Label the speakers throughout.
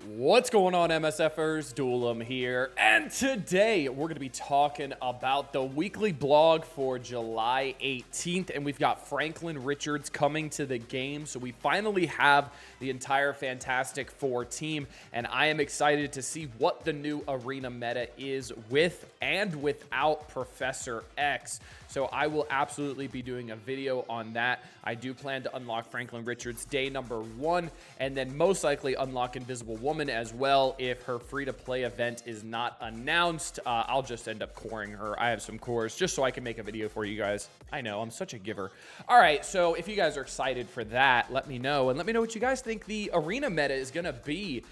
Speaker 1: What's going on, MSFers? Duelim here, and today we're going to be talking about the weekly blog for July 18th, and we've got Franklin Richards coming to the game, so we finally have the entire Fantastic Four team, and I am excited to see what the new arena meta is with and without Professor X. So I will absolutely be doing a video on that. I do plan to unlock Franklin Richards day number 1, and then most likely unlock Invisible Woman as well if her free-to-play event is not announced. I'll just end up coring her. I have some cores just so I can make a video for you guys. I know, I'm such a giver. All right, so if you guys are excited for that, let me know, and let me know what you guys think the arena meta is going to be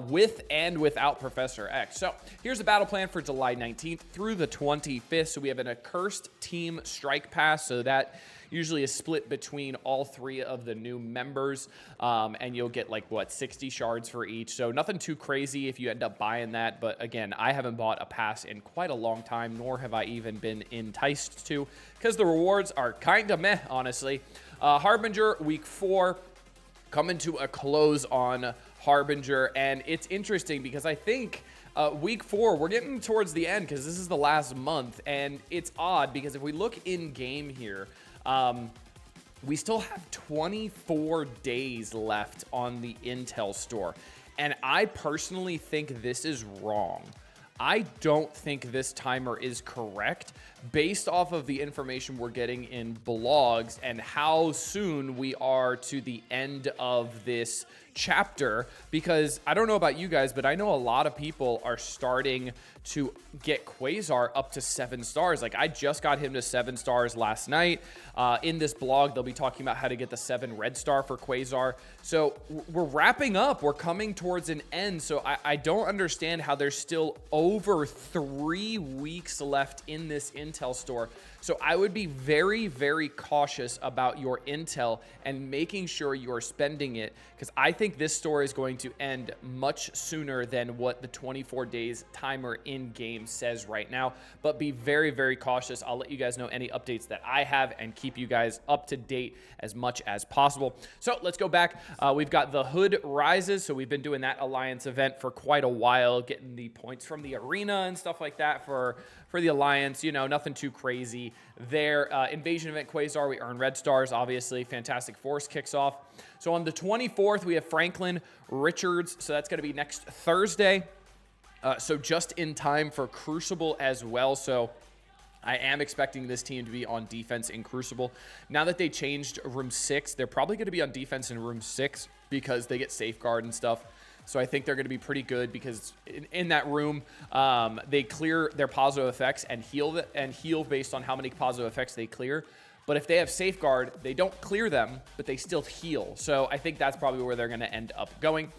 Speaker 1: with and without Professor X. So here's the battle plan for July 19th through the 25th. So we have an accursed team strike pass, so that usually is split between all 3 of the new members, and you'll get like, what, 60 shards for each. So nothing too crazy if you end up buying that, but again, I haven't bought a pass in quite a long time, nor have I even been enticed to, because the rewards are kind of meh, honestly. Harbinger, week 4, coming to a close on Harbinger, and it's interesting because I think week 4, we're getting towards the end because this is the last month, and it's odd because if we look in game here, we still have 24 days left on the Intel store, and I personally think this is wrong. I don't think this timer is correct based off of the information we're getting in blogs and how soon we are to the end of this chapter, because I don't know about you guys, but I know a lot of people are starting to get Quasar up to 7 stars. Like, I just got him to 7 stars last night. In this blog, they'll be talking about how to get the 7 red star for Quasar. So we're wrapping up. We're coming towards an end. So I don't understand how there's still over 3 weeks left in this Intel store. So I would be very, very cautious about your Intel and making sure you're spending it, because I think this store is going to end much sooner than what the 24 days timer in game says right now. But be very, very cautious. I'll let you guys know any updates that I have and keep you guys up to date as much as possible. So let's go back. We've got the Hood Rises. So we've been doing that Alliance event for quite a while, getting the points from the arena and stuff like that for the Alliance. You know, nothing too crazy there. Invasion event Quasar, we earn red stars, obviously. Fantastic Force kicks off. So on the 24th, we have Franklin Richards. So that's going to be next Thursday. So just in time for Crucible as well. So I am expecting this team to be on defense in Crucible. Now that they changed Room 6, they're probably going to be on defense in Room 6 because they get Safeguard and stuff. So I think they're going to be pretty good because in that room, they clear their positive effects and heal based on how many positive effects they clear. But if they have Safeguard, they don't clear them, but they still heal. So I think that's probably where they're going to end up going.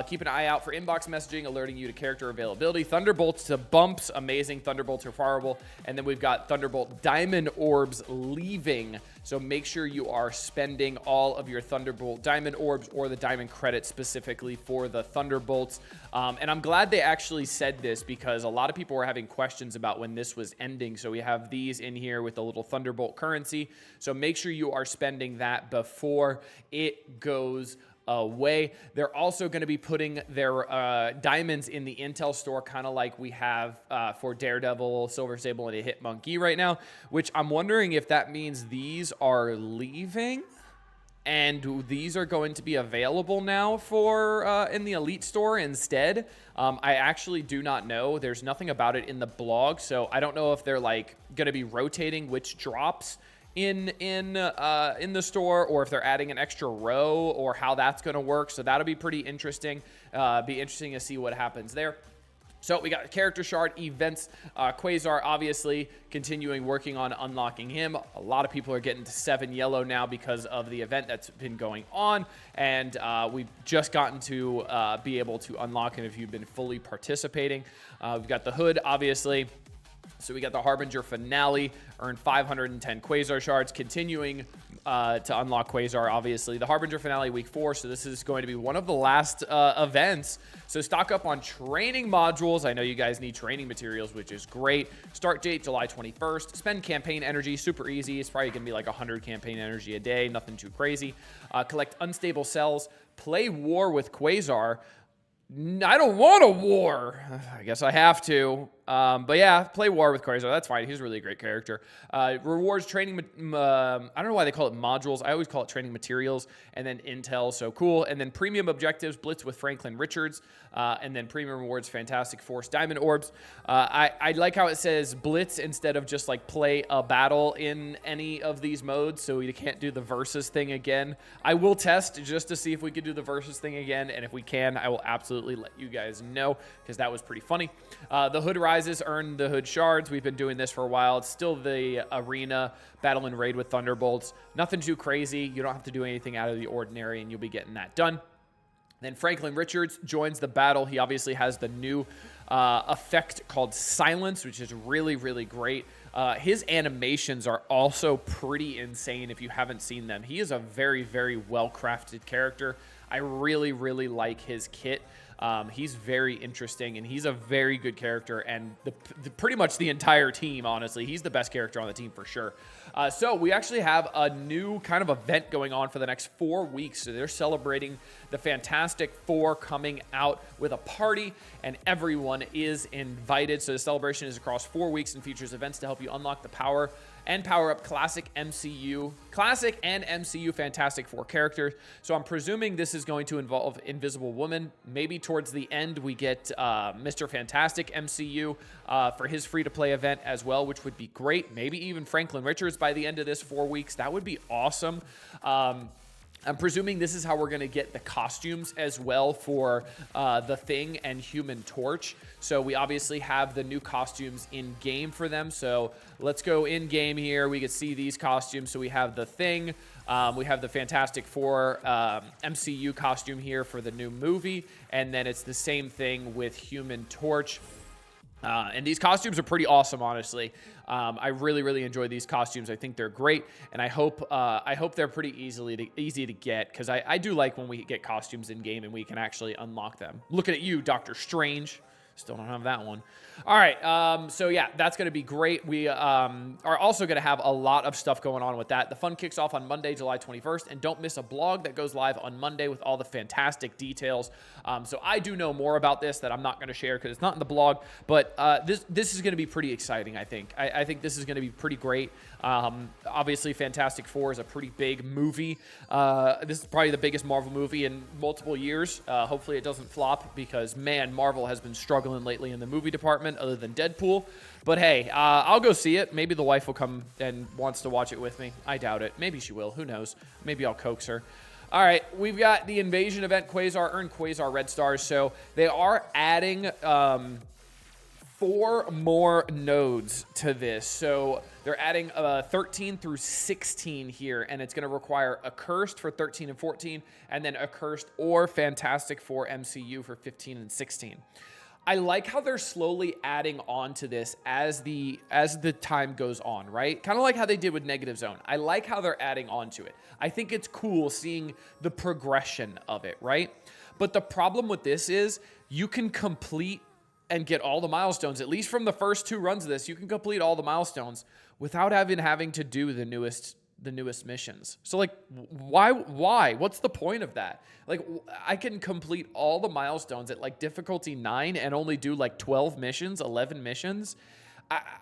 Speaker 1: Keep an eye out for inbox messaging, alerting you to character availability. Thunderbolts to bumps, amazing. Thunderbolts are fireable. And then we've got Thunderbolt Diamond Orbs leaving. So make sure you are spending all of your Thunderbolt Diamond Orbs or the Diamond credits specifically for the Thunderbolts. And I'm glad they actually said this because a lot of people were having questions about when this was ending. So we have these in here with the little Thunderbolt currency. So make sure you are spending that before it goes away. They're also going to be putting their diamonds in the Intel store, kind of like we have for Daredevil, Silver Sable, and a Hitmonkey right now, which I'm wondering if that means these are leaving and these are going to be available now for in the Elite store instead. I actually do not know. There's nothing about it in the blog, so I don't know if they're like going to be rotating which drops in the store, or if they're adding an extra row, or how that's going to work. So that'll be pretty interesting. Be interesting to see what happens there. So we got character shard events. Quasar, obviously, continuing working on unlocking him. A lot of people are getting to 7 yellow now because of the event that's been going on. And we've just gotten to be able to unlock him if you've been fully participating. We've got the Hood, obviously. So we got the Harbinger finale, earn 510 Quasar shards, continuing to unlock Quasar, obviously. The Harbinger finale week 4, so this is going to be one of the last events. So stock up on training modules. I know you guys need training materials, which is great. Start date July 21st. Spend campaign energy, super easy. It's probably going to be like 100 campaign energy a day, nothing too crazy. Collect unstable cells. Play war with Quasar. I don't want a war. I guess I have to. But yeah, play war with Quasar. That's fine. He's really a great character. Rewards training. I don't know why they call it modules. I always call it training materials. And then intel. So cool. And then premium objectives. Blitz with Franklin Richards. And then premium rewards. Fantastic Force Diamond Orbs. I like how it says Blitz instead of just like play a battle in any of these modes. So you can't do the versus thing again. I will test just to see if we could do the versus thing again. And if we can, I will absolutely let you guys know because that was pretty funny. The Hood Rises earn the Hood Shards. We've been doing this for a while. It's still the arena battle and raid with Thunderbolts. Nothing too crazy. You don't have to do anything out of the ordinary, and you'll be getting that done. Then Franklin Richards joins the battle. He obviously has the new effect called Silence, which is really, really great. His animations are also pretty insane if you haven't seen them. He is a very, very well-crafted character. I really, really like his kit. He's very interesting, and he's a very good character, and pretty much the entire team, honestly. He's the best character on the team for sure. So we actually have a new kind of event going on for the next 4 weeks. So they're celebrating the Fantastic Four coming out with a party, and everyone is invited. So the celebration is across 4 weeks and features events to help you unlock the power and power up classic and MCU Fantastic Four characters. So I'm presuming this is going to involve Invisible Woman. Maybe towards the end we get Mr. Fantastic MCU for his free-to-play event as well, which would be great. Maybe even Franklin Richards by the end of this 4 weeks. That would be awesome. I'm presuming this is how we're going to get the costumes as well for The Thing and Human Torch. So we obviously have the new costumes in-game for them. So let's go in-game here. We can see these costumes. So we have The Thing. We have the Fantastic Four MCU costume here for the new movie. And then it's the same thing with Human Torch. And these costumes are pretty awesome, honestly. I really, really enjoy these costumes. I think they're great, and I hope they're pretty easy to get because I do like when we get costumes in game and we can actually unlock them. Looking at you, Doctor Strange. Still don't have that one. All right, so yeah, that's going to be great. We are also going to have a lot of stuff going on with that. The fun kicks off on Monday, July 21st, and don't miss a blog that goes live on Monday with all the fantastic details. So I do know more about this that I'm not going to share because it's not in the blog, but this is going to be pretty exciting, I think. I think this is going to be pretty great. Obviously, Fantastic Four is a pretty big movie. This is probably the biggest Marvel movie in multiple years. Hopefully it doesn't flop because, man, Marvel has been struggling lately in the movie department other than Deadpool. But hey, I'll go see it. Maybe the wife will come and wants to watch it with me. I doubt it. Maybe she will. Who knows? Maybe I'll coax her. All right, we've got the Invasion event. Quasar earned Quasar Red Stars. So they are adding 4 more nodes to this. So they're adding 13 through 16 here, and it's going to require Accursed for 13 and 14, and then Accursed or Fantastic Four MCU for 15 and 16. I like how they're slowly adding on to this as the time goes on, right? Kind of like how they did with Negative Zone. I like how they're adding on to it. I think it's cool seeing the progression of it, right? But the problem with this is you can complete and get all the milestones, at least from the first 2 runs of this, you can complete all the milestones without having to do the newest missions. So like, why? What's the point of that? Like, I can complete all the milestones at like difficulty 9 and only do like 12 missions, 11 missions.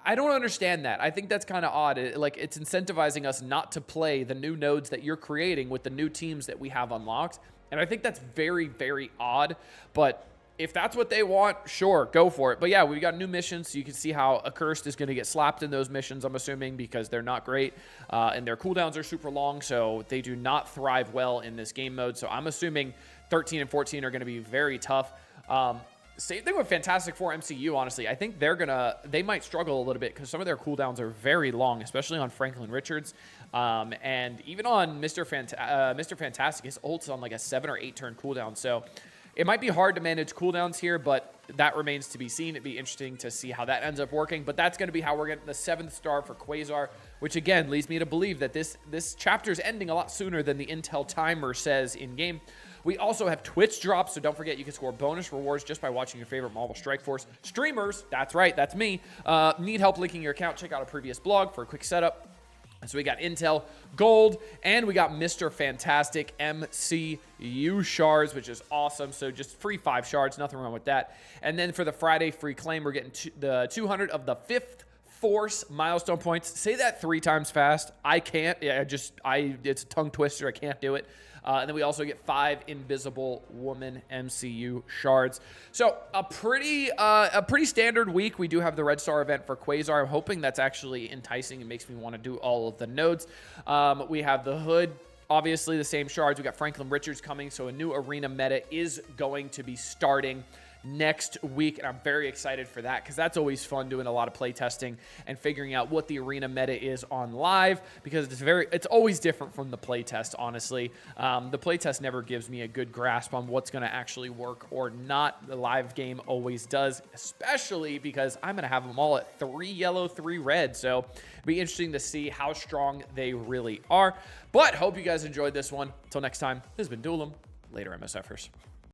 Speaker 1: I don't understand that. I think that's kind of odd. It's incentivizing us not to play the new nodes that you're creating with the new teams that we have unlocked. And I think that's very, very odd, but if that's what they want, sure, go for it. But yeah, we've got new missions, so you can see how Accursed is going to get slapped in those missions, I'm assuming, because they're not great, and their cooldowns are super long, so they do not thrive well in this game mode. So I'm assuming 13 and 14 are going to be very tough. Same thing with Fantastic Four MCU, honestly. I think they might struggle a little bit because some of their cooldowns are very long, especially on Franklin Richards. And even on Mr. Fantastic, his ult's on like a 7 or 8 turn cooldown. So it might be hard to manage cooldowns here, but that remains to be seen. It'd be interesting to see how that ends up working. But that's going to be how we're getting the 7th star for Quasar, which again leads me to believe that this chapter is ending a lot sooner than the intel timer says in-game. We also have Twitch drops, so don't forget you can score bonus rewards just by watching your favorite Marvel Strike Force streamers. That's right, that's me. Need help linking your account? Check out a previous blog for a quick setup. So we got Intel Gold, and we got Mr. Fantastic MCU shards, which is awesome. So just free 5 shards, nothing wrong with that. And then for the Friday free claim, we're getting the 200 of the 5th Force milestone points. Say that 3 times fast. I can't. Yeah, it's a tongue twister. I can't do it. And then we also get 5 Invisible Woman MCU shards. So a pretty standard week. We do have the Red Star event for Quasar. I'm hoping that's actually enticing and makes me want to do all of the nodes. We have the Hood. Obviously, the same shards. We got Franklin Richards coming, so a new arena meta is going to be starting next week, and I'm very excited for that because that's always fun, doing a lot of play testing and figuring out what the arena meta is on live, because it's always different from the play test. Honestly, the play test never gives me a good grasp on what's going to actually work or not. The live game always does, especially because I'm going to have them all at 3 yellow, 3 red, so it'll be interesting to see how strong they really are. But hope you guys enjoyed this one. Until next time, this has been Duelim. Later, MSFers.